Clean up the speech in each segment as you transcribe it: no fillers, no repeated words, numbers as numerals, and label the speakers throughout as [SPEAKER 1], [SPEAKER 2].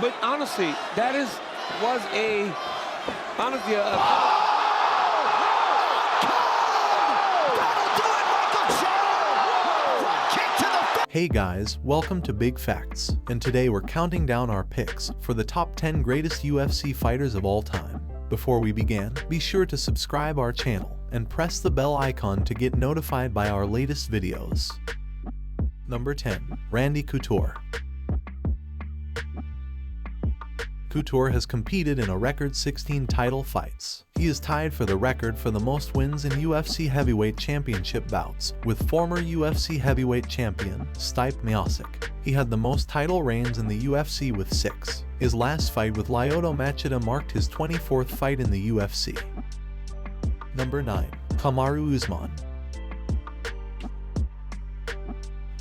[SPEAKER 1] But honestly, that was a honestly
[SPEAKER 2] Hey guys, welcome to Big Facts, and today we're counting down our picks for the top 10 greatest UFC fighters of all time. Before we begin, be sure to subscribe our channel and press the bell icon to get notified by our latest videos. Number 10. Randy Couture. Couture has competed in a record 16 title fights. He is tied for the record for the most wins in UFC heavyweight championship bouts, with former UFC heavyweight champion Stipe Miocic. He had the most title reigns in the UFC with 6. His last fight with Lyoto Machida marked his 24th fight in the UFC. Number 9. Kamaru Usman.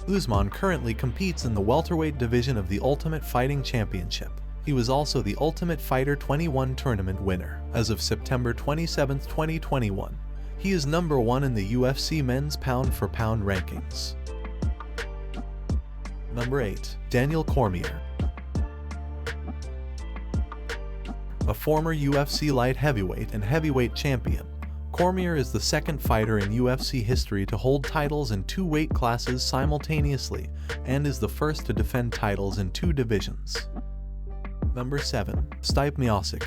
[SPEAKER 2] Usman currently competes in the welterweight division of the Ultimate Fighting Championship. He was also the Ultimate Fighter 21 tournament winner. As of September 27, 2021, he is number 1 in the UFC men's pound-for-pound rankings. Number 8. Daniel Cormier. A former UFC light heavyweight and heavyweight champion, Cormier is the second fighter in UFC history to hold titles in 2 weight classes simultaneously and is the first to defend titles in 2 divisions. Number 7. Stipe Miocic.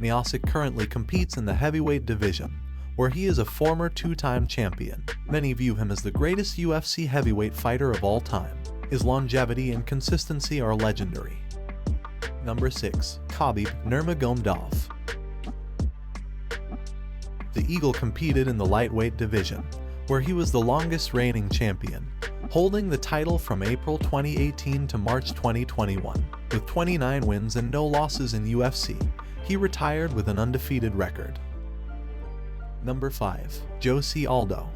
[SPEAKER 2] Miocic currently competes in the heavyweight division, where he is a former 2-time champion. Many view him as the greatest UFC heavyweight fighter of all time. His longevity and consistency are legendary. Number 6. Khabib Nurmagomedov. The Eagle competed in the lightweight division, where he was the longest reigning champion, holding the title from April 2018 to March 2021. With 29 wins and no losses in UFC, he retired with an undefeated record. Number 5. Jose Aldo.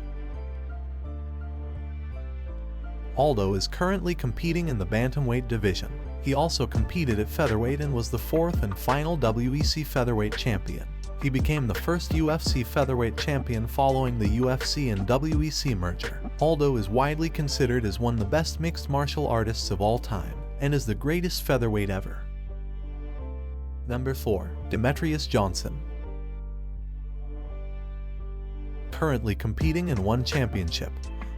[SPEAKER 2] Aldo is currently competing in the bantamweight division. He also competed at featherweight and was the 4th and final WEC featherweight champion. He became the first UFC featherweight champion following the UFC and WEC merger. Aldo is widely considered as one of the best mixed martial artists of all time, and is the greatest featherweight ever. Number 4. Demetrious Johnson. Currently competing in 1 championship,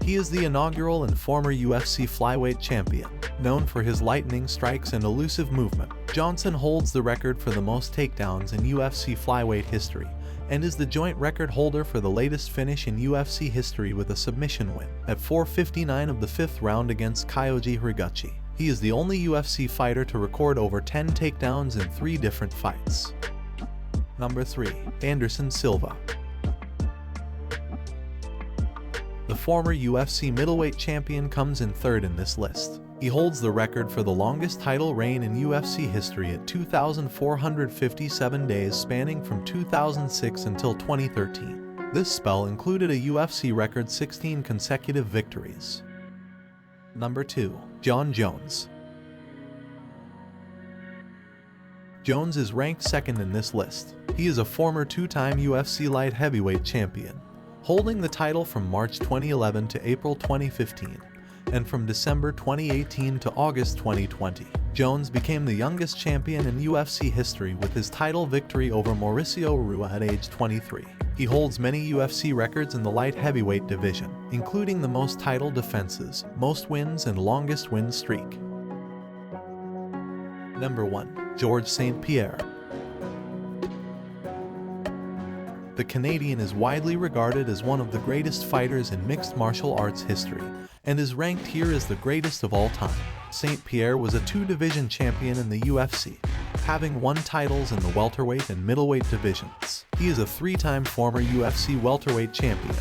[SPEAKER 2] he is the inaugural and former UFC flyweight champion. Known for his lightning strikes and elusive movement, Johnson holds the record for the most takedowns in UFC flyweight history, and is the joint record holder for the latest finish in UFC history with a submission win at 4:59 of the 5th round against Kyoji Horiguchi. He is the only UFC fighter to record over 10 takedowns in 3 different fights. Number 3. Anderson Silva. The former UFC middleweight champion comes in 3rd in this list. He holds the record for the longest title reign in UFC history at 2,457 days, spanning from 2006 until 2013. This spell included a UFC record 16 consecutive victories. Number 2. Jon Jones. Jones is ranked 2nd in this list. He is a former 2-time UFC light heavyweight champion, holding the title from March 2011 to April 2015, and from December 2018 to August 2020. Jones became the youngest champion in UFC history with his title victory over Mauricio Rua at age 23. He holds many UFC records in the light heavyweight division, including the most title defenses, most wins, and longest win streak. Number 1. George St-Pierre. The Canadian is widely regarded as one of the greatest fighters in mixed martial arts history, and is ranked here as the greatest of all time. St-Pierre was a 2-division champion in the UFC, having won titles in the welterweight and middleweight divisions. He is a 3-time former UFC welterweight champion,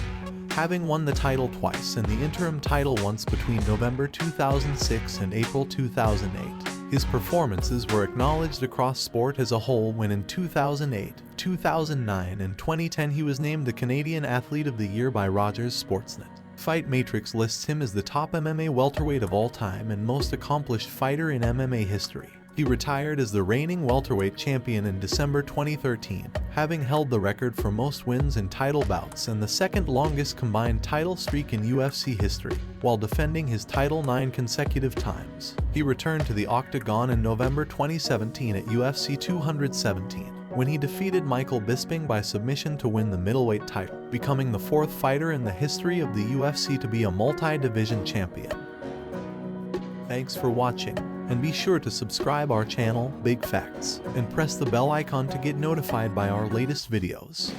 [SPEAKER 2] having won the title twice and the interim title once between November 2006 and April 2008. His performances were acknowledged across sport as a whole when in 2008, 2009, and 2010 he was named the Canadian Athlete of the Year by Rogers Sportsnet. Fight Matrix lists him as the top MMA welterweight of all time and most accomplished fighter in MMA history. He retired as the reigning welterweight champion in December 2013, having held the record for most wins in title bouts and the second longest combined title streak in UFC history, while defending his title 9 consecutive times. He returned to the octagon in November 2017 at UFC 217, when he defeated Michael Bisping by submission to win the middleweight title, becoming the 4th fighter in the history of the UFC to be a multi-division champion. Thanks for watching, and be sure to subscribe our channel, Big Facts, and press the bell icon to get notified by our latest videos.